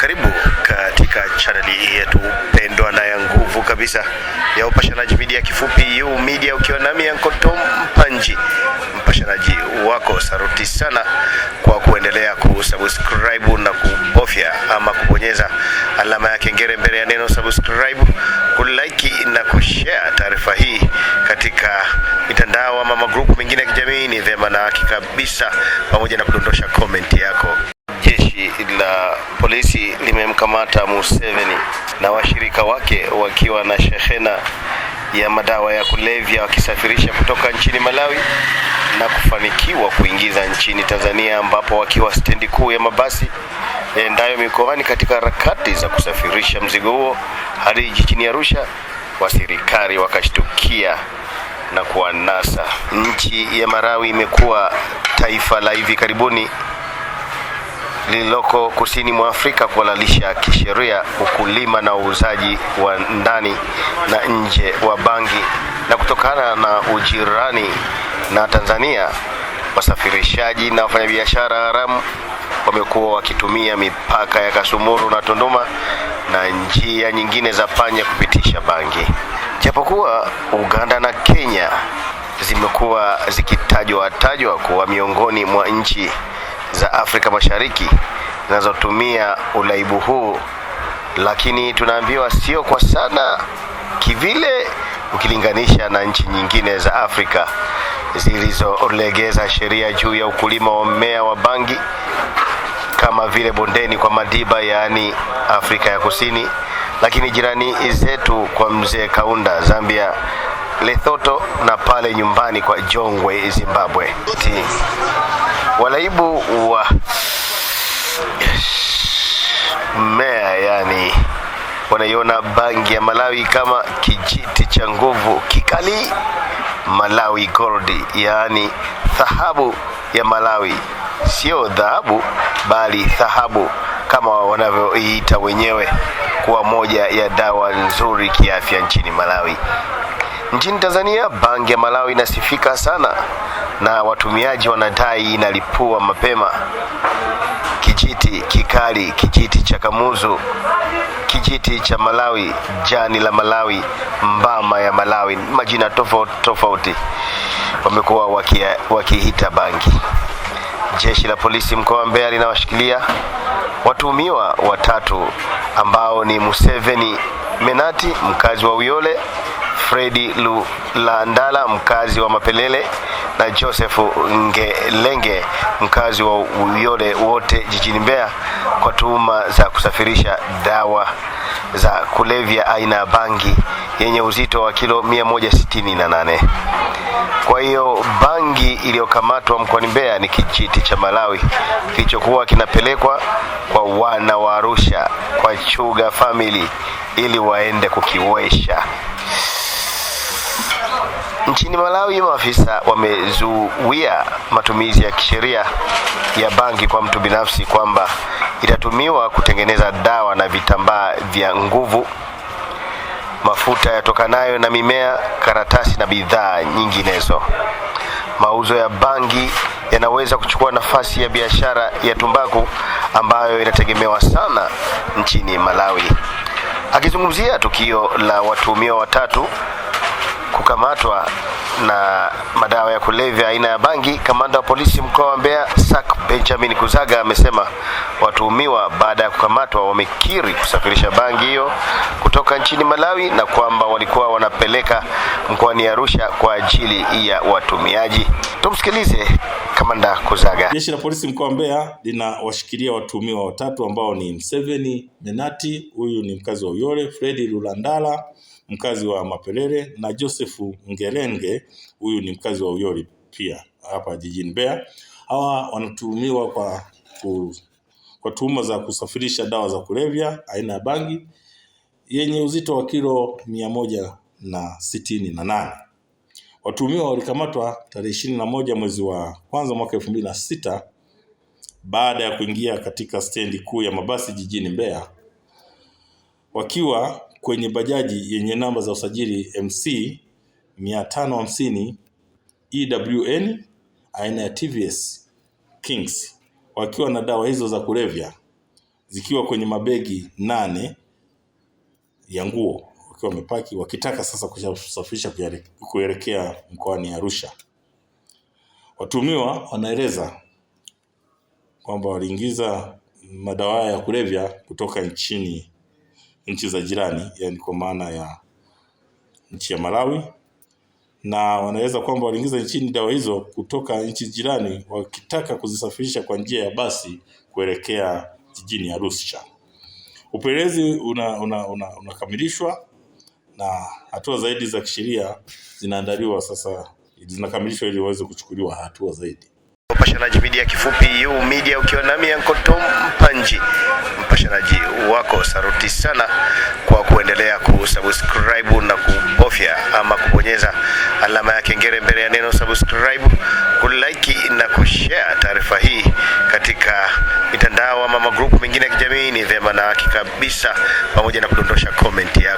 Karibu katika chaneli yetu pendwa na ya nguvu kabisa ya Upashanaji Media, kifupi U Media, ukiwa nami Uncle Tom Mpanji, mpashanaji wako. Saruti sana kwa kuendelea kusubscribe na kubofya ama kubonyeza alama ya kengele mbele ya neno subscribe, kulike na kushare taarifa hii katika mitandao ama magrupu mengine ya kijamii. Ni vema na hakika kabisa, pamoja na kudondosha comment yako. Jeshi la polisi limemkamata Museveni na washirika wake wakiwa na shehena ya madawa ya kulevya wakisafirisha kutoka nchini Malawi na kufanikiwa kuingiza nchini Tanzania, ambapo wakiwa stendi kuu ya mabasi yaendayo mikoani katika harakati za kusafirisha mzigo huo hadi jijini Arusha, wasirikali wakashtukia na kuwanasa. Nchi ya Malawi imekuwa taifa la hivi karibuni lililoko kusini mwa Afrika kuhalalisha kisheria ukulima na uuzaji wa ndani na nje wa bangi, na kutokana na ujirani na Tanzania, wasafirishaji na wafanyabiashara haramu wamekuwa wakitumia mipaka ya Kasumuru na Tunduma na njia nyingine za panya kupitisha bangi. Japokuwa Uganda na Kenya zimekuwa zikitajwa kuwa miongoni mwa nchi za Afrika Mashariki zinazotumia ulaibu huu, lakini tunaambiwa sio kwa sana kivile ukilinganisha na nchi nyingine za Afrika zilizolegeza sheria juu ya ukulima wa mmea wa bangi, kama vile bondeni kwa Madiba, yaani Afrika ya Kusini, lakini jirani zetu kwa Mzee Kaunda, Zambia, Lesotho, na pale nyumbani kwa Jongwe, Zimbabwe. Walaibu wa mmea, yani wanaiona bangi ya Malawi kama kijiti cha nguvu kikali. Malawi Gold, yani dhahabu ya Malawi, sio dhahabu bali dhahabu kama wanavyoiita wenyewe, kuwa moja ya dawa nzuri kiafya nchini Malawi. Nchini Tanzania, bangi ya Malawi inasifika sana na watumiaji wanadai inalipua mapema. Kijiti kikali, kijiti cha Kamuzu, kijiti cha Malawi, jani la Malawi, mbama ya Malawi, majina tofauti wamekuwa wakiita bangi. Jeshi la polisi mkoa wa Mbeya linawashikilia watuhumiwa watatu ambao ni Museveni Menati, mkazi wa Uyole, Fredi Lulandala, mkazi wa Mapelele, na Joseph Ngelenge, mkazi wa Uyole, wote jijini Mbeya, kwa tuhuma za kusafirisha dawa za kulevya aina ya bangi yenye uzito wa kilo 168. Kwa hiyo bangi iliyokamatwa mkoani Mbeya ni kijiti cha Malawi kilichokuwa kinapelekwa kwa wana wa Arusha kwa Chuga family ili waende kukiwesha. Nchini Malawi, maafisa wamezuia matumizi ya kisheria ya bangi kwa mtu binafsi, kwamba itatumiwa kutengeneza dawa na vitambaa vya nguvu, mafuta yatokanayo na mimea, karatasi na bidhaa nyinginezo. Mauzo ya bangi yanaweza kuchukua nafasi ya biashara ya tumbaku ambayo inategemewa sana nchini Malawi. Akizungumzia tukio la watuhumiwa watatu kukamatwa na madawa ya kulevya aina ya bangi, kamanda wa polisi mkoa wa Mbeya Sak Benjamin Kuzaga amesema watuhumiwa baada ya kukamatwa wamekiri kusafirisha bangi hiyo kutoka nchini Malawi na kwamba walikuwa wanapeleka mkoani Arusha kwa ajili ya watumiaji. Tumsikilize kamanda Kuzaga. Jeshi la polisi mkoa wa Mbeya linawashikilia watuhumiwa watatu ambao ni Museveni Menati, huyu ni mkazi wa Uyole, Fredi Lulandala, mkazi wa Mapelele, na Joseph Ngelenge, huyu ni mkazi wa Uyole pia hapa jijini Mbeya. Hawa wanatuhumiwa kwa tuhuma za kusafirisha dawa za kulevya aina ya bangi yenye uzito wa kilo 168. Watuhumiwa walikamatwa tarehe 21 mwezi wa kwanza mwaka 2006 baada ya kuingia katika stendi kuu ya mabasi jijini Mbeya wakiwa kwenye bajaji yenye namba za usajili MC 550 EWN aina ya TVS Kings, wakiwa na dawa hizo za kulevya zikiwa kwenye mabegi 8 ya nguo, wakiwa wamepaki wakitaka sasa kusafirisha kuelekea mkoani Arusha. Watuhumiwa wanaeleza kwamba waliingiza madawa ya kulevya kutoka nchi za jirani, yani kwa maana ya nchi ya Malawi, na wanaeleza kwamba waliingiza nchini dawa hizo kutoka nchi jirani wakitaka kuzisafirisha kwa njia ya basi kuelekea jijini Arusha. Upelelezi unakamilishwa na hatua zaidi za kisheria zinaandaliwa sasa, zinakamilishwa ili waweze kuchukuliwa hatua zaidi. Mpashanaji Media, kifupi U Media, ukiwa nami Uncle Tom Mpanji, mpashanaji wako. Saruti sana kwa kuendelea kusubscribe na kubofya ama kubonyeza alama ya kengele mbele ya neno subscribe, kulike na kushare taarifa hii katika mitandao ama magrupu mengine ya kijamii. Ni vyema na haki kabisa, pamoja na kudondosha comment ya